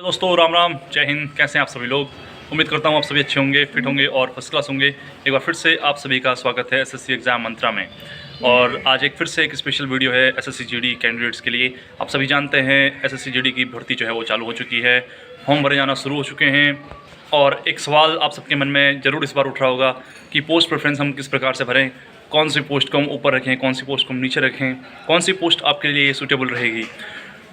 दोस्तों राम राम, जय हिंद। कैसे हैं आप सभी लोग? उम्मीद करता हूँ आप सभी अच्छे होंगे, फिट होंगे और फर्स्ट क्लास होंगे। एक बार फिर से आप सभी का स्वागत है एसएससी एग्ज़ाम मंत्रा में। और आज फिर से एक स्पेशल वीडियो है एसएससी जीडी कैंडिडेट्स के लिए। आप सभी जानते हैं एसएससी जीडी की भर्ती जो है वो चालू हो चुकी है, फॉर्म भरे जाना शुरू हो चुके हैं। और एक सवाल आप सबके मन में ज़रूर इस बार उठ रहा होगा कि पोस्ट प्रेफरेंस हम किस प्रकार से भरें, कौन सी पोस्ट को हम ऊपर रखें, कौन सी पोस्ट को हम नीचे रखें, कौन सी पोस्ट आपके लिए सूटेबल रहेगी।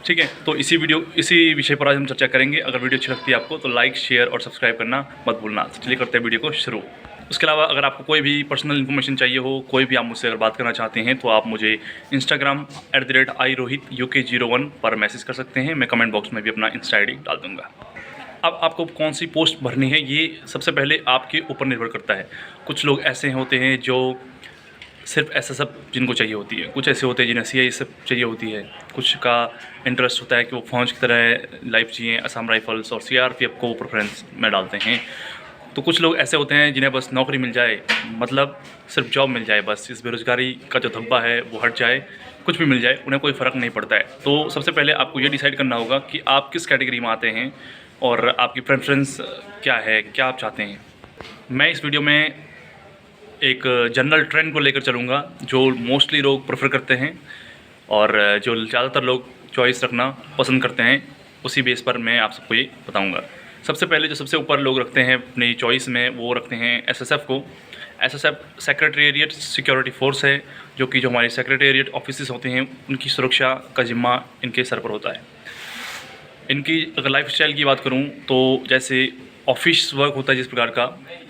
ठीक है, तो इसी विषय पर आज हम चर्चा करेंगे। अगर वीडियो अच्छी लगती है आपको तो लाइक, शेयर और सब्सक्राइब करना मत भूलना। तो चलिए करते हैं वीडियो को शुरू। उसके अलावा अगर आपको कोई भी पर्सनल इन्फॉर्मेशन चाहिए हो, कोई भी आप मुझसे अगर बात करना चाहते हैं तो आप मुझे इंस्टाग्राम @irohit UK01 पर मैसेज कर सकते हैं। मैं कमेंट बॉक्स में भी अपना इंस्टा ID डाल दूँगा। अब आपको कौन सी पोस्ट भरनी है ये सबसे पहले आपके ऊपर निर्भर करता है। कुछ लोग ऐसे होते हैं जो सिर्फ एसएसएफ जिनको चाहिए होती है, कुछ ऐसे होते हैं जिन्हें सीआईएसएफ चाहिए होती है, कुछ का इंटरेस्ट होता है कि वो फौज की तरह लाइफ जिए, असम राइफल्स और सीआरपीएफ को प्रेफरेंस में डालते हैं। तो कुछ लोग ऐसे होते हैं जिन्हें बस नौकरी मिल जाए, मतलब सिर्फ जॉब मिल जाए, बस इस बेरोज़गारी का जो धब्बा है वो हट जाए, कुछ भी मिल जाए, उन्हें कोई फ़र्क नहीं पड़ता है। तो सबसे पहले आपको ये डिसाइड करना होगा कि आप किस कैटेगरी में आते हैं और आपकी प्रेफरेंस क्या है, क्या आप चाहते हैं। मैं इस वीडियो में एक जनरल ट्रेंड को लेकर चलूँगा जो मोस्टली लोग प्रेफर करते हैं और जो ज़्यादातर लोग चॉइस रखना पसंद करते हैं, उसी बेस पर मैं आप सबको ये बताऊँगा। सबसे पहले जो सबसे ऊपर लोग रखते हैं अपनी चॉइस में, वो रखते हैं एसएसएफ को। एसएसएफ सेक्रेटेरिएट सिक्योरिटी फोर्स है, जो कि जो हमारे सेक्रेटेरिएट ऑफिस होते हैं उनकी सुरक्षा का जिम्मा इनके सर पर होता है। इनकी अगर लाइफ स्टाइल की बात करूँ तो जैसे ऑफिस वर्क होता है जिस प्रकार का,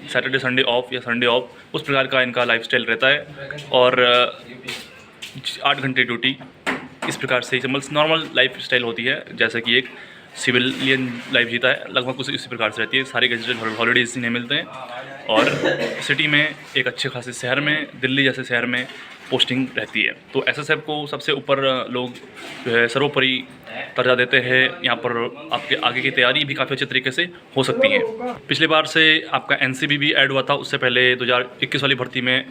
सैटरडे संडे ऑफ या संडे ऑफ, उस प्रकार का इनका लाइफस्टाइल रहता है। और 8 घंटे ड्यूटी, इस प्रकार से नॉर्मल लाइफ स्टाइल होती है, जैसे कि एक सिविलियन लाइफ जीता है, लगभग कुछ इसी प्रकार से रहती है। सारे गजेटेड हॉलीडेज इन्हें मिलते हैं और सिटी में एक अच्छे खासे शहर में, दिल्ली जैसे शहर में पोस्टिंग रहती है। तो एसएसएफ को सबसे ऊपर लोग जो है सर्वोपरि दर्जा देते हैं। यहाँ पर आपके आगे की तैयारी भी काफ़ी अच्छे तरीके से हो सकती है। पिछले बार से आपका एनसीबी भी ऐड हुआ था, उससे पहले 2021 वाली भर्ती में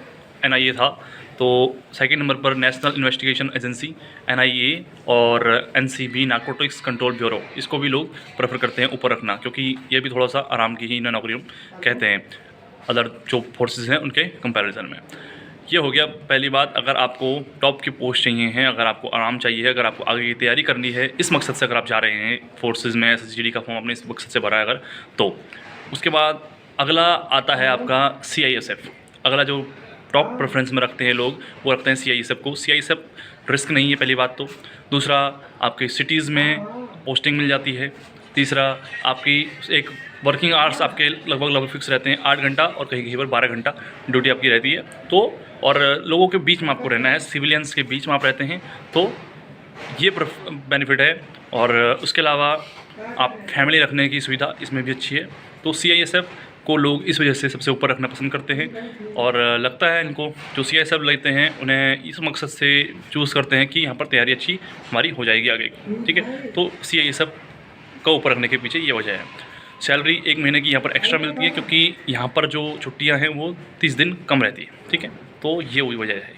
एनआईए था। तो सेकंड नंबर पर नेशनल इन्वेस्टिगेशन एजेंसी एनआईए और एनसीबी नारकोटिक्स कंट्रोल ब्यूरो, इसको भी लोग प्रेफर करते हैं ऊपर रखना, क्योंकि ये भी थोड़ा सा आराम की ही नौकरी कहते हैं अदर जो फोर्सेस हैं उनके कंपैरिजन में। ये हो गया पहली बात। अगर आपको टॉप की पोस्ट चाहिए हैं, अगर आपको आराम चाहिए, अगर आपको आगे की तैयारी करनी है, इस मकसद से अगर आप जा रहे हैं फोर्सेस में, एसएसजीडी का फॉर्म अपने इस मकसद से भरा है अगर, तो उसके बाद अगला आता है आपका सीआईएसएफ। अगला जो टॉप प्रेफरेंस में रखते हैं लोग, वो रखते हैं सीआईएसएफ को। सीआईएसएफ रिस्क नहीं है पहली बात तो। दूसरा, आपके सिटीज़ में पोस्टिंग मिल जाती है। तीसरा, आपकी एक वर्किंग आवर्स आपके लगभग फिक्स रहते हैं, 8 घंटा और कहीं कहीं पर 12 घंटा ड्यूटी आपकी रहती है। तो और लोगों के बीच में आपको रहना है, सिविलियंस के बीच में आप रहते हैं, तो ये बेनिफिट है। और उसके अलावा आप फैमिली रखने की सुविधा इसमें भी अच्छी है। तो सीआईएसएफ को लोग इस वजह से सबसे ऊपर रखना पसंद करते हैं। और लगता है इनको जो सीआईएसएफ लेते हैं उन्हें इस मकसद से चूज़ करते हैं कि यहाँ पर तैयारी अच्छी हमारी हो जाएगी आगे, ठीक है। तो सीआईएसएफ को ऊपर रखने के पीछे ये वजह है। सैलरी 1 महीने की यहाँ पर एक्स्ट्रा मिलती है, क्योंकि यहाँ पर जो छुट्टियाँ हैं वो 30 दिन कम रहती है, ठीक है। तो ये वही वजह है।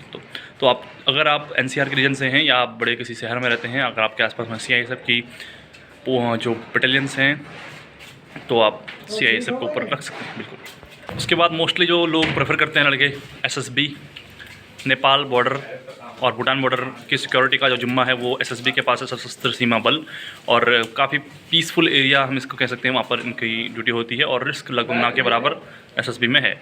तो आप अगर आप एनसीआर के रीजन से हैं या आप बड़े किसी शहर में रहते हैं, अगर आपके आसपास में सीआईएसएफ की जो बटालियंस हैं, तो आप सीआईएसएफ को ऊपर रख सकते हैं बिल्कुल। उसके बाद मोस्टली जो लोग प्रेफर करते हैं लड़के, एसएसबी, नेपाल बॉर्डर और भूटान बॉर्डर की सिक्योरिटी का जो जिम्मा है वो एसएसबी के पास है, सशस्त्र सीमा बल। और काफ़ी पीसफुल एरिया हम इसको कह सकते हैं, वहाँ पर इनकी ड्यूटी होती है और रिस्क लगभग ना के बराबर एसएसबी में है।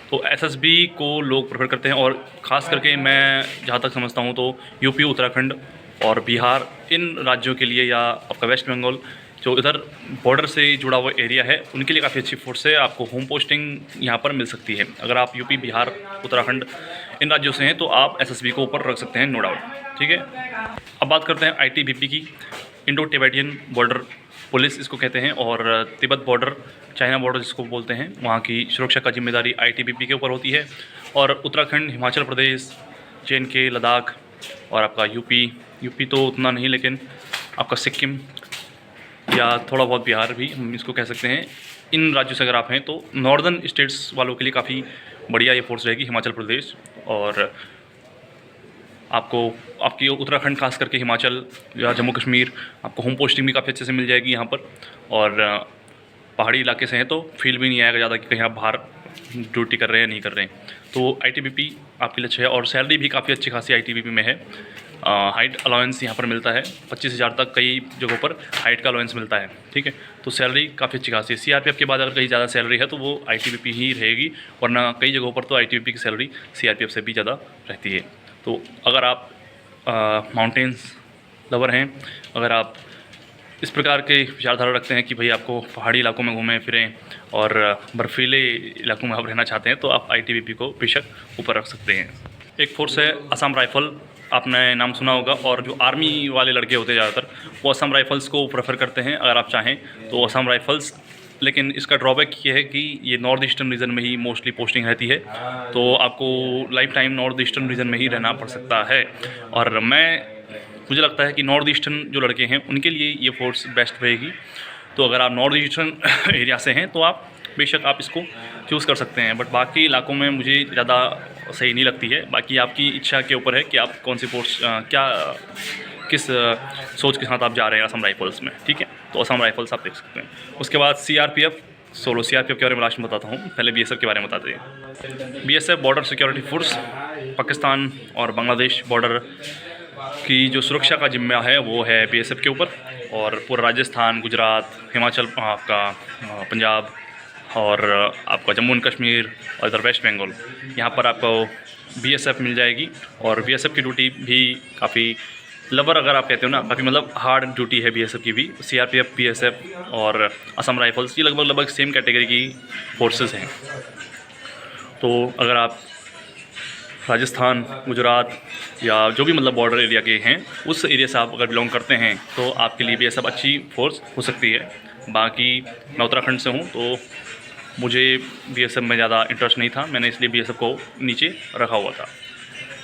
तो एसएसबी को लोग प्रेफर करते हैं। और ख़ास करके मैं जहाँ तक समझता हूँ तो यूपी, उत्तराखंड और बिहार, इन राज्यों के लिए, या आपका वेस्ट बंगाल जो इधर बॉर्डर से जुड़ा हुआ एरिया है, उनके लिए काफ़ी अच्छी फोर्स है। आपको होम पोस्टिंग यहाँ पर मिल सकती है। अगर आप यूपी, बिहार, उत्तराखंड इन राज्यों से हैं तो आप एसएसबी को ऊपर रख सकते हैं, नो डाउट, ठीक है। अब बात करते हैं आईटीबीपी की, इंडो तिब्बतियन बॉर्डर पुलिस इसको कहते हैं। और तिब्बत बॉर्डर, चाइना बॉर्डर जिसको बोलते हैं, वहाँ की सुरक्षा का जिम्मेदारी आईटीबीपी के ऊपर होती है। और उत्तराखंड, हिमाचल प्रदेश, JNK, लद्दाख और आपका यूपी तो उतना नहीं, लेकिन आपका सिक्किम या थोड़ा बहुत बिहार भी हम इसको कह सकते हैं, इन राज्यों से अगर आप हैं तो नॉर्दर्न स्टेट्स वालों के लिए काफ़ी बढ़िया ये फोर्स रहेगी। हिमाचल प्रदेश और आपको आपकी उत्तराखंड खास करके हिमाचल या जम्मू कश्मीर आपको होम पोस्टिंग भी काफ़ी अच्छे से मिल जाएगी यहाँ पर। और पहाड़ी इलाके से हैं तो फील भी नहीं आएगा ज़्यादा कि कहीं आप बाहर ड्यूटी कर रहे हैं नहीं कर रहे हैं। तो आईटीबीपी आपके लिए अच्छा है और सैलरी भी काफ़ी अच्छी खासी आईटीबीपी में है। हाइट अलाउंस यहाँ पर मिलता है 25,000 तक, कई जगहों पर हाइट का अलाउंस मिलता है, ठीक है। तो सैलरी काफ़ी अच्छी खासी है। सीआरपीएफ के बाद अगर कहीं ज़्यादा सैलरी है तो वो आईटीबीपी ही रहेगी, वरना कई जगहों पर तो आईटीबीपी की सैलरी सीआरपीएफ से भी ज़्यादा रहती है। तो अगर आप माउंटेन्स लवर हैं, अगर आप इस प्रकार के विचारधारा रखते हैं कि भाई आपको पहाड़ी इलाकों में घूमें फिरें और बर्फीले इलाकों में आप रहना चाहते हैं, तो आप आईटीबीपी को बेशक ऊपर रख सकते हैं। एक फोर्स है असम राइफ़ल, आपने नाम सुना होगा। और जो आर्मी वाले लड़के होते हैं ज़्यादातर वो असम राइफ़ल्स को प्रेफर करते हैं अगर आप चाहें तो असम राइफ़ल्स। लेकिन इसका ड्रॉबैक ये है कि ये नॉर्थ ईस्टर्न रीजन में ही मोस्टली पोस्टिंग रहती है, तो आपको life time north eastern region में ही रहना पड़ सकता है। और मुझे लगता है कि नॉर्थ ईस्टर्न जो लड़के हैं उनके लिए ये फोर्स बेस्ट रहेगी। तो अगर आप नॉर्थ ईस्टर्न एरिया से हैं तो आप बेशक आप इसको चूज़ कर सकते हैं, बट बाकी इलाकों में मुझे ज़्यादा सही नहीं लगती है। बाकी आपकी इच्छा के ऊपर है कि आप कौन सी फोर्स किस सोच के साथ आप जा रहे हैं असम राइफल्स में, ठीक है। तो असम राइफल्स आप देख सकते हैं। उसके बाद सीआरपीएफ सोलो, सीआरपीएफ के बारे में लास्ट में बताता हूँ, पहले बीएसएफ के बारे में बताते हैं। BSF border security force, Pakistan और बांग्लादेश बॉर्डर की जो सुरक्षा का जिम्मा है वो है बीएसएफ के ऊपर। और पूरा राजस्थान, गुजरात, हिमाचल, आपका पंजाब और आपका जम्मू एंड कश्मीर और इधर वेस्ट बंगाल, यहाँ पर आपको बीएसएफ मिल जाएगी। और बीएसएफ की ड्यूटी भी काफ़ी लबर अगर आप कहते हो ना, काफ़ी मतलब हार्ड ड्यूटी है बीएसएफ की भी। सीआरपीएफ, बीएसएफ और असम राइफल्स ये लगभग सेम कैटेगरी की फोर्सेस हैं। तो अगर आप राजस्थान, गुजरात या जो भी मतलब बॉर्डर एरिया के हैं उस एरिया से आप अगर बिलोंग करते हैं तो आपके लिए भी ये सब अच्छी फोर्स हो सकती है। बाकी मैं उत्तराखंड से हूँ तो मुझे बीएसएफ में ज़्यादा इंटरेस्ट नहीं था, मैंने इसलिए बीएसएफ को नीचे रखा हुआ था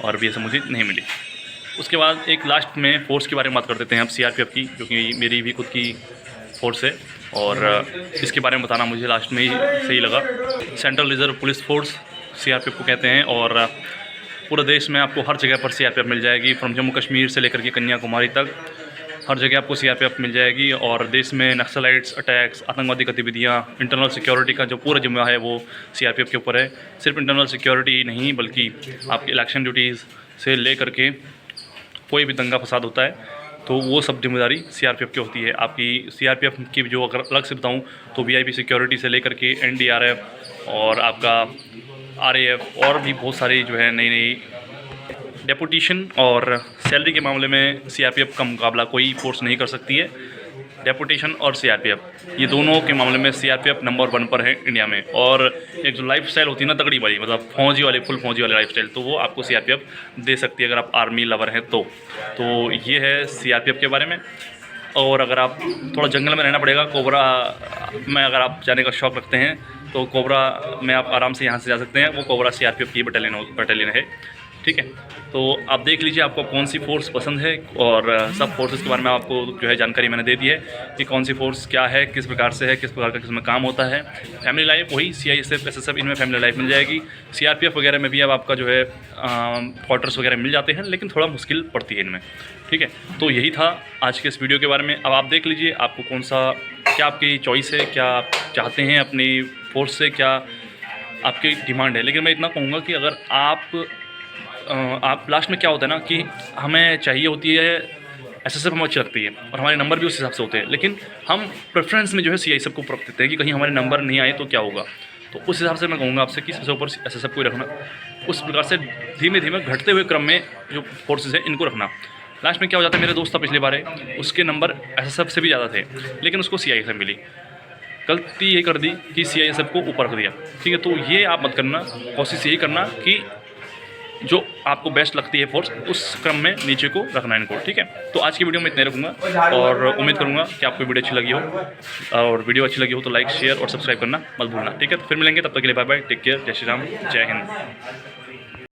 और बीएसएफ मुझे नहीं मिली। उसके बाद एक लास्ट में फ़ोर्स के बारे में बात कर देते हैं अब सीआरपीएफ की, जो कि मेरी भी खुद की फ़ोर्स है और इसके बारे में बताना मुझे लास्ट में ही सही लगा। Central reserve police force CRPF को कहते हैं और पूरे देश में आपको हर जगह पर सीआरपीएफ मिल जाएगी, फ्रॉम जम्मू कश्मीर से लेकर के कन्याकुमारी तक हर जगह आपको सीआरपीएफ मिल जाएगी। और देश में नक्सलाइट्स अटैक्स, आतंकवादी गतिविधियाँ, इंटरनल सिक्योरिटी का जो पूरा जिम्मा है वो सीआरपीएफ के ऊपर है। सिर्फ इंटरनल सिक्योरिटी नहीं बल्कि आपकी इलेक्शन ड्यूटीज़ से ले करके कोई भी दंगा फसाद होता है तो वो सब जिम्मेदारी सीआरपीएफ की होती है। आपकी सीआरपीएफ की जो अगर अलग से बताऊँ तो वीआईपी सिक्योरिटी से लेकर के एनडीआरएफ और आपका आरएएफ और भी बहुत सारी जो है नई डेपुटेशन और सैलरी के मामले में सीआरपीएफ का मुकाबला कोई फोर्स नहीं कर सकती है। डेपुटेशन और सीआरपीएफ ये दोनों के मामले में सीआरपीएफ नंबर 1 पर है इंडिया में। और एक जो लाइफस्टाइल होती है ना तगड़ी वाली, मतलब फौजी वाली, फुल फौजी वाली लाइफस्टाइल, तो वो आपको सीआरपीएफ दे सकती है अगर आप आर्मी लवर हैं तो ये है सीआरपीएफ के बारे में। और अगर आप थोड़ा जंगल में रहना पड़ेगा, कोबरा में अगर आप जाने का शौक़ रखते हैं तो कोबरा में आप आराम से यहाँ से जा सकते हैं। वो कोबरा सीआरपीएफ की बटालियन है, ठीक है। तो आप देख लीजिए आपको कौन सी फ़ोर्स पसंद है और सब फोर्सेस के बारे में आपको जो है जानकारी मैंने दे दी है कि कौन सी फ़ोर्स क्या है, किस प्रकार से है, किस प्रकार का किसमें काम होता है। फैमिली लाइफ वही सीआईएसएफ, एसएसएफ, इनमें फैमिली लाइफ मिल जाएगी। सीआरपीएफ वगैरह में भी अब आपका जो है क्वार्टर्स वगैरह मिल जाते हैं, लेकिन थोड़ा मुश्किल पड़ती है इनमें, ठीक है। तो यही था आज के इस वीडियो के बारे में। अब आप देख लीजिए आपको कौन सा, क्या आपकी चॉइस है, क्या आप चाहते हैं अपनी फ़ोर्स से, क्या आपकी डिमांड है। लेकिन मैं इतना कहूँगा कि अगर आप लास्ट में क्या होता है ना कि हमें चाहिए होती है एसएसएफ, हमें अच्छी लगती है और हमारे नंबर भी उस हिसाब से होते हैं, लेकिन हम प्रेफरेंस में जो है सीआईएसएफ को रख देते हैं कि कहीं हमारे नंबर नहीं आए तो क्या होगा। तो उस हिसाब से मैं कहूँगा आपसे कि सबसे ऊपर एसएसएफ को ही रखना। उस प्रकार से धीमे धीमे घटते हुए क्रम में जो फोर्सेज है इनको रखना। लास्ट में क्या हो जाता है, मेरे दोस्त था पिछली बार उसके नंबर एसएसएफ से भी ज़्यादा थे लेकिन उसको सीआईएसएफ मिली। गलती ये कर दी कि सीआईएसएफ को ऊपर रख दिया, ठीक है। तो ये आप मत करना, कोशिश यही करना कि जो आपको बेस्ट लगती है फोर्स उस क्रम में नीचे को रखना इनको, ठीक है। तो आज की वीडियो में इतने रखूँगा और उम्मीद करूँगा कि आपको वीडियो अच्छी लगी हो, और वीडियो अच्छी लगी हो तो लाइक, शेयर और सब्सक्राइब करना मत भूलना, ठीक है। तो फिर मिलेंगे, तब तक के लिए बाय बाय, टेक केयर, जय श्री राम, जय हिंद।